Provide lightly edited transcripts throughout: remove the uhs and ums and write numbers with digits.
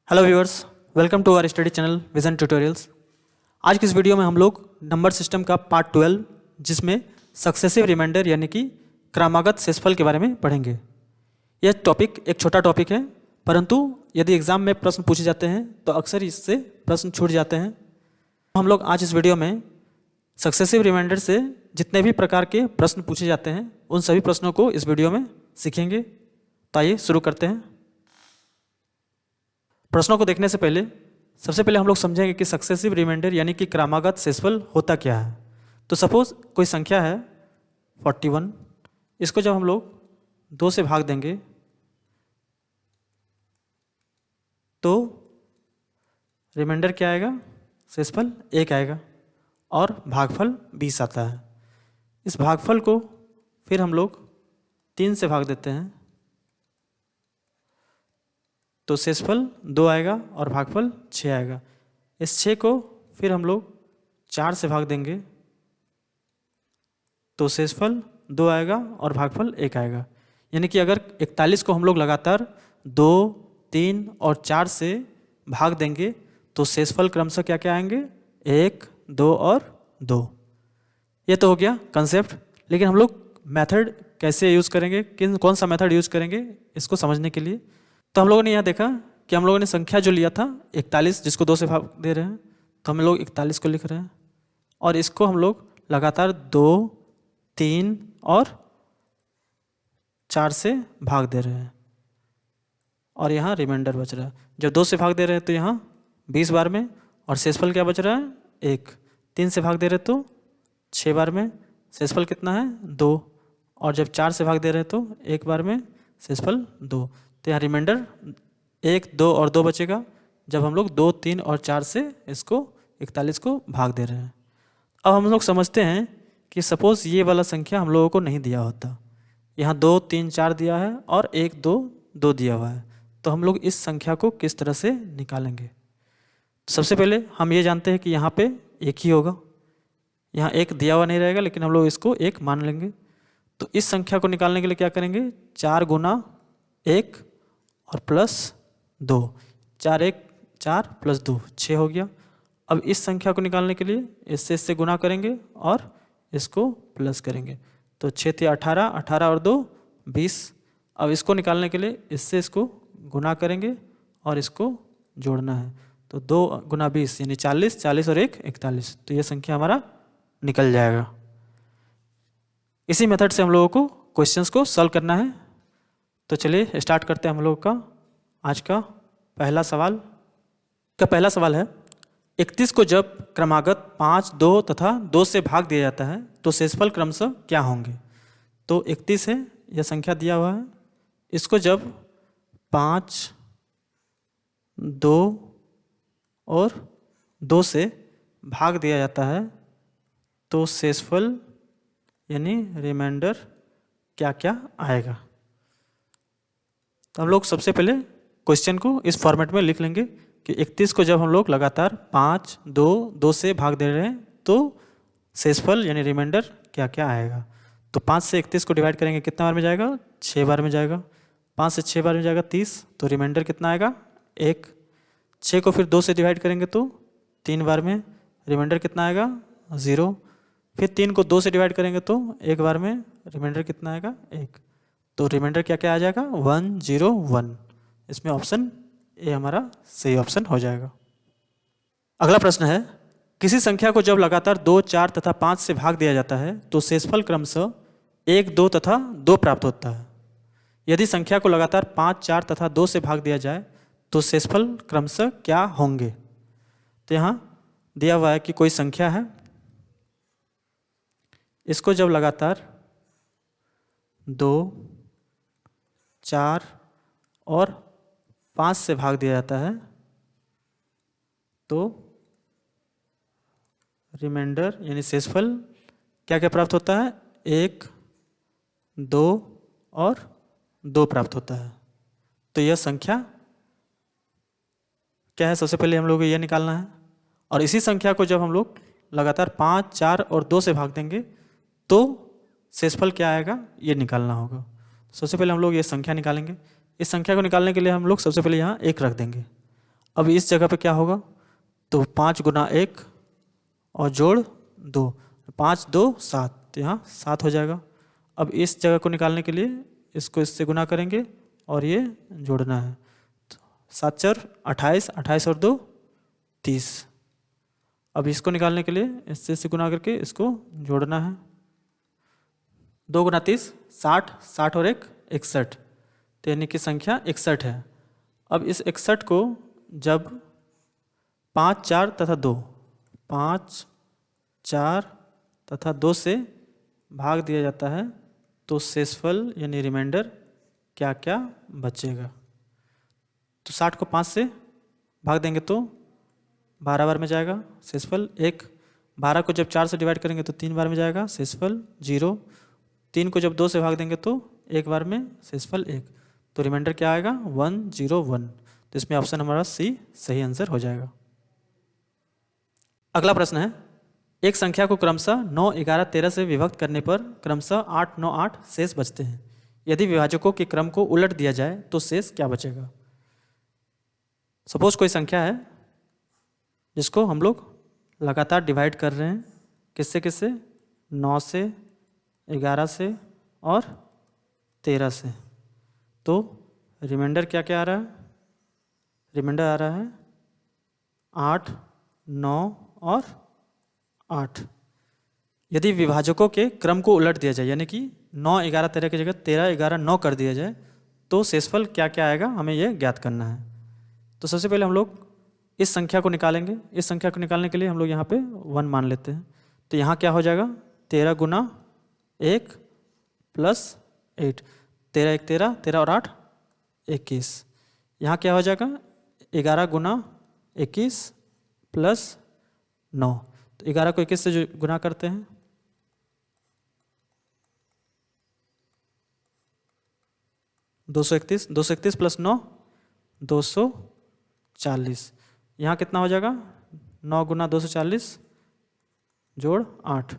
Hello viewers, welcome to our study channel vision tutorials. आज की इस वीडियो में हम लोग नंबर सिस्टम का पार्ट 12 जिसमें सक्सेसिव रिमाइंडर यानी कि क्रमागत शेषफल के बारे में पढ़ेंगे। यह टॉपिक एक छोटा टॉपिक है, परंतु यदि एग्जाम में प्रश्न पूछे जाते हैं तो अक्सर इससे प्रश्न छूट जाते हैं। हम लोग आज इस वीडियो में सक्सेसिव रिमाइंडर से जितने भी प्रकार के प्रश्न पूछे जाते हैं उन सभी प्रश्नों को इस वीडियो में सीखेंगे। तो आइए शुरू करते हैं। प्रश्नों को देखने से पहले सबसे पहले हम लोग समझेंगे कि सक्सेसिव रिमाइंडर यानी कि क्रमागत शेषफल होता क्या है। तो सपोज कोई संख्या है 41, इसको जब हम लोग 2 से भाग देंगे तो रिमाइंडर क्या आएगा, शेषफल 1 आएगा और भागफल 20 आता है। इस भागफल को फिर हम लोग 3 से भाग देते हैं तो शेषफल 2 आएगा और भागफल 6 आएगा। इस 6 को फिर हम लोग 4 से भाग देंगे तो शेषफल 2 आएगा और भागफल 1 आएगा। यानी कि अगर 41 को हम लोग लगातार 2, 3 और 4 से भाग देंगे तो शेषफल क्रमशः क्या क्या आएंगे, 1, 2 और 2। ये तो हो गया कंसेप्ट। लेकिन हम लोग मेथड कैसे यूज़ करेंगे, कौन सा मेथड यूज़ करेंगे इसको समझने के लिए, तो हम लोगों ने यहाँ देखा कि हम लोगों ने संख्या जो लिया था 41, जिसको 2 से भाग दे रहे हैं, तो हम लोग 41 को लिख रहे हैं और इसको हम लोग लगातार 2, 3 और 4 से भाग दे रहे हैं और यहाँ रिमाइंडर बच रहा है। जब 2 से भाग दे रहे हैं तो यहाँ 20 बार में और शेषफल क्या बच रहा है, 1। 3 से भाग दे रहे हैं तो 6 बार में शेषफल कितना है, 2। और जब 4 से भाग दे रहे हैं तो 1 बार में शेषफल 2। तो यहाँ रिमाइंडर 1, 2 और 2 बचेगा जब हम लोग 2, 3 और 4 से इसको 41 को भाग दे रहे हैं। अब हम लोग समझते हैं कि सपोज ये वाला संख्या हम लोगों को नहीं दिया होता, यहाँ 2, 3, 4 दिया है और 1, 2, 2 दिया हुआ है, तो हम लोग इस संख्या को किस तरह से निकालेंगे। सबसे पहले हम ये जानते हैं कि यहाँ पे 1 ही होगा, यहाँ 1 दिया हुआ नहीं रहेगा, लेकिन हम लोग इसको 1 मान लेंगे। तो इस संख्या को निकालने के लिए क्या करेंगे, 4 गुना 1 और प्लस 2, 4 1 4 प्लस 2 6 हो गया। अब इस संख्या को निकालने के लिए इससे गुना करेंगे और इसको प्लस करेंगे, तो 6 × 18, 18 और 2 20। अब इसको निकालने के लिए इसको गुना करेंगे और इसको जोड़ना है, तो 2 गुना 20 यानी 40, 40 और 1 41। तो ये संख्या हमारा निकल जाएगा। इसी मेथड से हम लोगों को क्वेश्चंस को सॉल्व करना है। तो चलिए स्टार्ट करते हैं हम लोग का आज का पहला सवाल। पहला सवाल है, 31 को जब क्रमागत 5, 2 तथा 2 से भाग दिया जाता है तो शेषफल क्रमशः क्या होंगे। तो 31 है, यह संख्या दिया हुआ है, इसको जब 5, 2 और 2 से भाग दिया जाता है तो शेषफल यानी रिमाइंडर क्या क्या आएगा। तो हम लोग सबसे पहले क्वेश्चन को इस फॉर्मेट में लिख लेंगे कि 31 को जब हम लोग लगातार 5, 2, 2 से भाग दे रहे हैं तो शेषफल यानी रिमाइंडर क्या क्या आएगा। तो 5 से 31 को डिवाइड करेंगे, कितना बार में जाएगा, 6 बार में जाएगा। 5 से 6 बार में जाएगा 30, तो रिमाइंडर कितना आएगा, 1। 6 को फिर 2 से डिवाइड करेंगे तो 3 बार में, रिमाइंडर कितना आएगा, 0। फिर 3 को 2 से डिवाइड करेंगे तो 1 बार में, रिमाइंडर कितना आएगा, 1। तो रिमाइंडर क्या क्या आ जाएगा, 1 0 1। इसमें ऑप्शन ए हमारा सही ऑप्शन हो जाएगा। अगला प्रश्न है, किसी संख्या को जब लगातार 2, 4 तथा 5 से भाग दिया जाता है तो शेषफल क्रमशः 1, 2 तथा 2 प्राप्त होता है। यदि संख्या को लगातार 5, 4 तथा 2 से भाग दिया जाए तो शेषफल क्रमशः क्या होंगे। तो यहाँ दिया हुआ है कि कोई संख्या है, इसको जब लगातार 2, 4 और 5 से भाग दिया जाता है तो रिमाइंडर यानी शेषफल क्या क्या प्राप्त होता है, 1, 2 और 2 प्राप्त होता है। तो यह संख्या क्या है, सबसे पहले हम लोग को यह निकालना है। और इसी संख्या को जब हम लोग लगातार 5, 4 और 2 से भाग देंगे तो शेषफल क्या आएगा, ये निकालना होगा। सबसे पहले हम लोग ये संख्या निकालेंगे। इस संख्या को निकालने के लिए हम लोग सबसे पहले यहाँ 1 रख देंगे अब इस जगह पे क्या होगा, तो 5 गुना 1 और जोड़ 2, 5 2 7, तो यहाँ 7 हो जाएगा। अब इस जगह को निकालने के लिए इसको इससे गुना करेंगे और ये जोड़ना है। 7 4 28, 28 और 2 30। अब इसको निकालने के लिए इससे गुना करके इसको जोड़ना है। 2 गुना 30 60, 60 और 1 61, तो यानी कि संख्या 61 है। अब इस 61 को जब 5 4 तथा 2, 5 4 तथा 2 से भाग दिया जाता है तो शेषफल यानी रिमाइंडर क्या क्या बचेगा। तो 60 को 5 से भाग देंगे तो 12 बार में जाएगा शेषफल 1। 12 को जब 4 से डिवाइड करेंगे तो 3 बार में जाएगा शेषफल 0। 3 को जब 2 से भाग देंगे तो 1 बार में शेषफल 1। तो रिमाइंडर क्या आएगा 1 0 1। तो इसमें ऑप्शन हमारा सी सही आंसर हो जाएगा। अगला प्रश्न है, एक संख्या को क्रमशः 9 11 13 से विभक्त करने पर क्रमशः 8 9 8 शेष बचते हैं। यदि विभाजकों के क्रम को उलट दिया जाए तो शेष क्या बचेगा। सपोज कोई संख्या है जिसको हम लोग लगातार डिवाइड कर रहे हैं, किससे किससे, 9 से, 11 से और 13 से। तो रिमाइंडर क्या क्या आ रहा है, रिमाइंडर आ रहा है 8 9 और 8। यदि विभाजकों के क्रम को उलट दिया जाए यानी कि 9 11 13 की जगह 13 11 9 कर दिया जाए तो शेषफल क्या क्या आएगा, हमें यह ज्ञात करना है। तो सबसे पहले हम लोग इस संख्या को निकालेंगे। इस संख्या को निकालने के लिए हम लोग यहाँ पे 1 मान लेते हैं। तो यहाँ क्या हो जाएगा 13 गुना 1 प्लस 8, 13 1 13, 13 और 8 21। यहाँ क्या हो जाएगा 11 गुना 21 प्लस 9। तो 11 को 21 से गुना करते हैं, दो सौ इकतीस प्लस 9 240। यहाँ कितना हो जाएगा 9 गुना 240 जोड़ 8।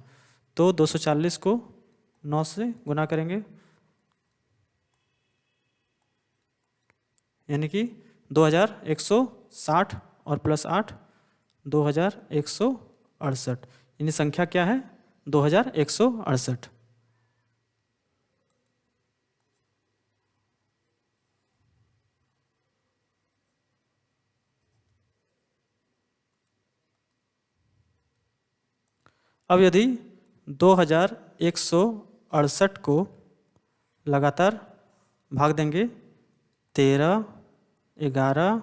तो 240 को 9 से गुना करेंगे यानी कि 2160 और प्लस 8 2168। यानी संख्या क्या है 2168। अब यदि 2168 को लगातार भाग देंगे 13 11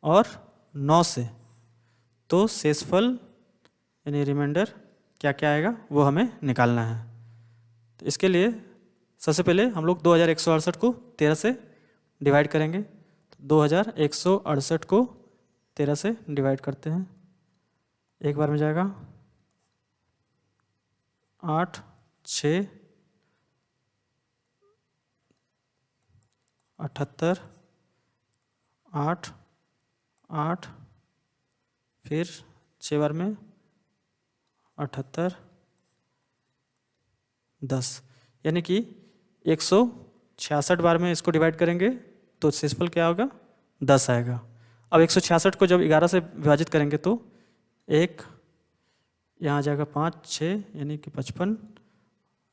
और 9 से तो शेषफल यानी रिमाइंडर क्या क्या आएगा वो हमें निकालना है। तो इसके लिए सबसे पहले हम लोग 2168 को 13 से डिवाइड करेंगे। तो 2168 को 13 से डिवाइड करते हैं, एक बार में जाएगा 8 6 78 8 8 फिर 6 बार में 78 10। यानी कि 166 बार में इसको डिवाइड करेंगे तो शेषफल क्या होगा 10 आएगा। अब 166 को जब 11 से विभाजित करेंगे तो 1 यहाँ जाएगा 5 6 यानी कि 55,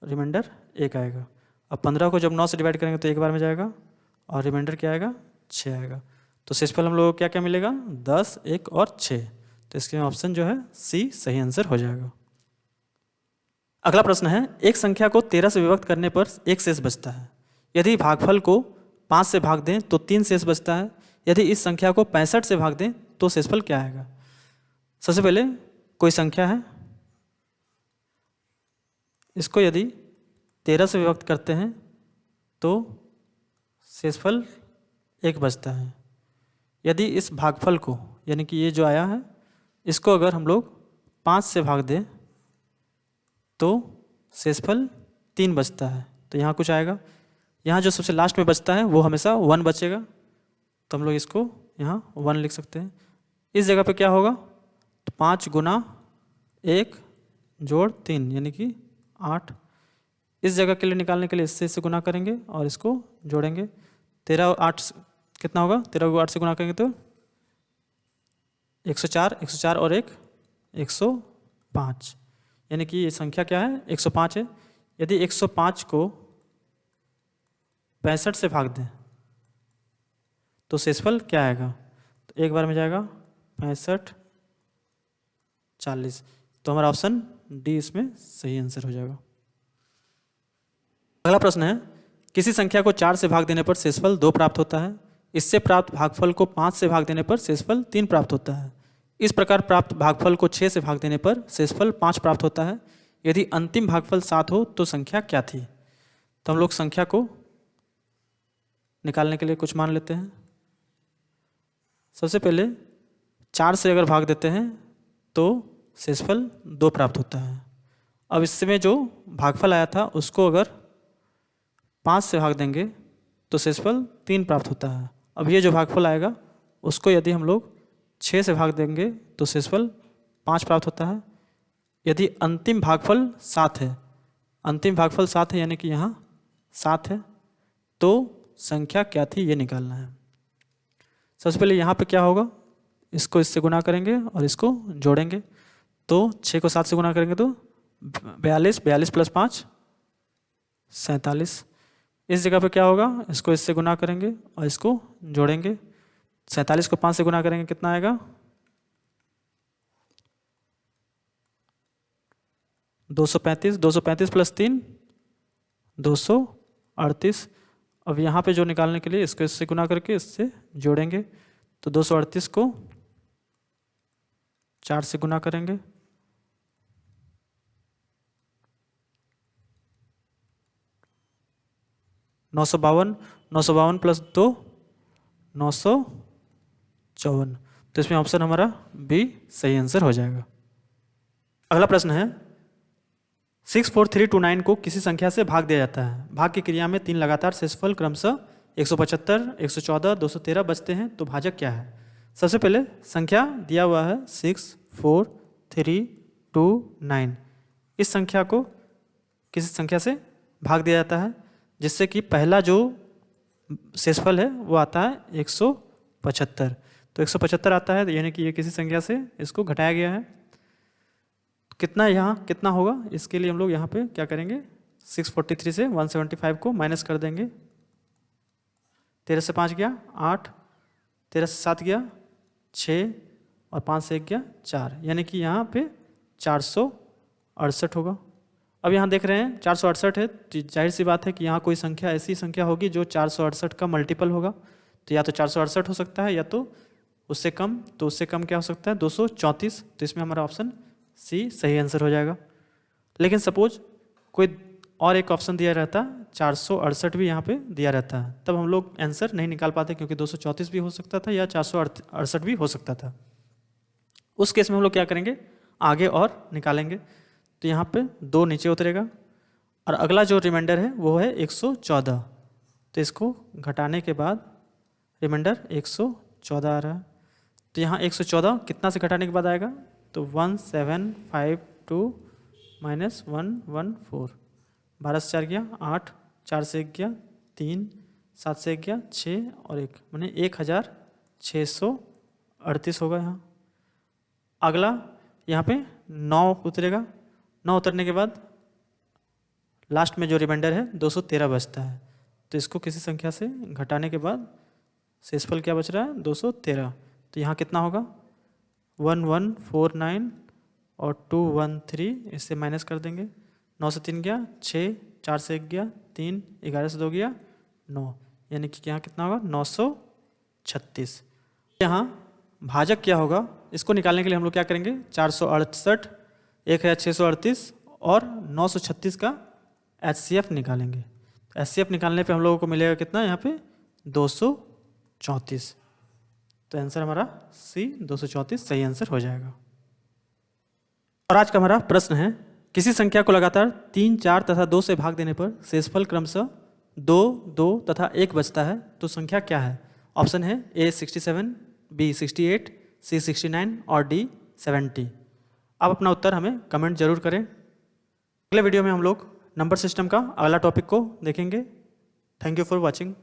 रिमाइंडर 1 आएगा। अब 15 को जब 9 से डिवाइड करेंगे तो एक बार में जाएगा और रिमाइंडर क्या आएगा 6 आएगा। तो शेषफल हम लोगों को क्या क्या मिलेगा 10 1 और 6। तो इसके ऑप्शन जो है सी सही आंसर हो जाएगा। अगला प्रश्न है, एक संख्या को 13 से विभक्त करने पर एक शेष बचता है। यदि भागफल को 5 से भाग दें तो 3 शेष बचता है। यदि इस संख्या को 65 से भाग दें तो शेषफल क्या आएगा। सबसे पहले कोई संख्या है, इसको यदि 13 से विभक्त करते हैं तो शेषफल 1 बचता है। यदि इस भागफल को यानी कि ये जो आया है इसको अगर हम लोग 5 से भाग दें तो शेषफल 3 बचता है। तो यहाँ कुछ आएगा, यहाँ जो सबसे लास्ट में बचता है वो हमेशा 1 बचेगा। तो हम लोग इसको यहाँ 1 लिख सकते हैं। इस जगह पे क्या होगा तो 5 गुना 1 जोड़ 3 यानी कि 8। इस जगह के लिए निकालने के लिए इससे गुना करेंगे और इसको जोड़ेंगे। 13 और 8 कितना होगा, 13 को 8 से गुना करेंगे तो 104 और एक 105, यानी कि ये संख्या क्या है 105 है। यदि 105 को 65 से भाग दें तो शेषफल क्या आएगा? तो एक बार में जाएगा 65 40, तो हमारा ऑप्शन डी इसमें सही आंसर हो जाएगा। अगला प्रश्न है, किसी संख्या को 4 से भाग देने पर शेषफल 2 प्राप्त होता है। इससे प्राप्त भागफल को 5 से भाग देने पर शेषफल 3 प्राप्त होता है। इस प्रकार प्राप्त भागफल को 6 से भाग देने पर शेषफल 5 प्राप्त होता है। यदि अंतिम भागफल 7 हो तो संख्या क्या थी? तो हम लोग संख्या को निकालने के लिए कुछ मान लेते हैं। सबसे पहले 4 से अगर भाग देते हैं तो शेषफल 2 प्राप्त होता है। अब इसमें जो भागफल आया था उसको अगर 5 से भाग देंगे तो शेषफल 3 प्राप्त होता है। अब ये जो भागफल आएगा उसको यदि हम लोग 6 से भाग देंगे तो शेषफल 5 प्राप्त होता है। यदि अंतिम भागफल 7 है, अंतिम भागफल 7 है यानी कि यहाँ 7 है, तो संख्या क्या थी ये निकालना है। सबसे पहले यहाँ पे क्या होगा, इसको इससे गुना करेंगे और इसको जोड़ेंगे। तो 6 को 7 से गुना करेंगे तो 42, 42 प्लस 5 47। इस जगह पे क्या होगा, इसको इससे गुना करेंगे और इसको जोड़ेंगे। 47 को 5 से गुना करेंगे कितना आएगा 235, 235 प्लस 3 238। अब यहाँ पे जो निकालने के लिए इसको इससे गुना करके इससे जोड़ेंगे। तो 238 को 4 से गुना करेंगे, 952, 952 प्लस 2 954। तो इसमें ऑप्शन हमारा बी सही आंसर हो जाएगा। अगला प्रश्न है, 64329 को किसी संख्या से भाग दिया जाता है। भाग की क्रिया में 3 लगातार शेषफल क्रमशः 175, 114, 213 बचते हैं, तो भाजक क्या है? सबसे पहले संख्या दिया हुआ है 64329। इस संख्या को किसी संख्या से भाग दिया जाता है जिससे कि पहला जो शेषफल है वो आता है 175। तो 175 आता है, यानी कि ये किसी संख्या से इसको घटाया गया है। कितना यहाँ कितना होगा, इसके लिए हम लोग यहाँ पे क्या करेंगे, 643 से 175 को माइनस कर देंगे। 13 से 5 गया 8, 13 से 7 गया 6 और 5 से 1 गया 4, यानी कि यहाँ पे 468 होगा। अब यहाँ देख रहे हैं 468 है, तो जाहिर सी बात है कि यहाँ कोई संख्या ऐसी संख्या होगी जो 468 का मल्टीपल होगा। तो या तो 468 हो सकता है या तो उससे कम। तो उससे कम क्या हो सकता है 234। तो इसमें हमारा ऑप्शन सी सही आंसर हो जाएगा। लेकिन सपोज कोई और एक ऑप्शन दिया रहता 468 भी यहाँ पे दिया रहता है, तब हम लोग आंसर नहीं निकाल पाते, क्योंकि 234 भी हो सकता था या 468 भी हो सकता था। उस केस में हम लोग क्या करेंगे, आगे और निकालेंगे। तो यहाँ पे 2 नीचे उतरेगा और अगला जो रिमाइंडर है वो है 114। तो इसको घटाने के बाद रिमाइंडर 114 आ रहा है। तो यहाँ 114 कितना से घटाने के बाद आएगा, तो 1752 माइनस 114। 12 से 4 गया 8, 4 से 1 गया 3, 7 से 1 गया 6 और 1, माने 1638 होगा यहाँ। अगला यहाँ पे 9 उतरेगा। 9 उतरने के बाद लास्ट में जो रिमाइंडर है 213 बचता है। तो इसको किसी संख्या से घटाने के बाद शेषफल क्या बच रहा है 213। तो यहाँ कितना होगा 1149 और 213, इससे माइनस कर देंगे। 9 से 3 गया 6, 4 से 1 गया 3, 11 से 2 गया 9, यानी कि यहाँ कितना होगा 936। यहाँ भाजक क्या होगा, इसको निकालने के लिए हम लोग क्या करेंगे, 468, 1638 और 936 का HCF निकालेंगे। HCF निकालने पे हम लोगों को मिलेगा कितना, यहाँ पे 234। तो आंसर हमारा सी 234 सही आंसर हो जाएगा। और आज का हमारा प्रश्न है, किसी संख्या को लगातार 3, 4 तथा 2 से भाग देने पर शेषफल क्रमशः 2, 2 तथा 1 बचता है, तो संख्या क्या है? ऑप्शन है A 67, B 68, C 69 और D 70। आप अपना उत्तर हमें कमेंट जरूर करें। अगले वीडियो में हम लोग नंबर सिस्टम का अगला टॉपिक को देखेंगे। Thank you for watching.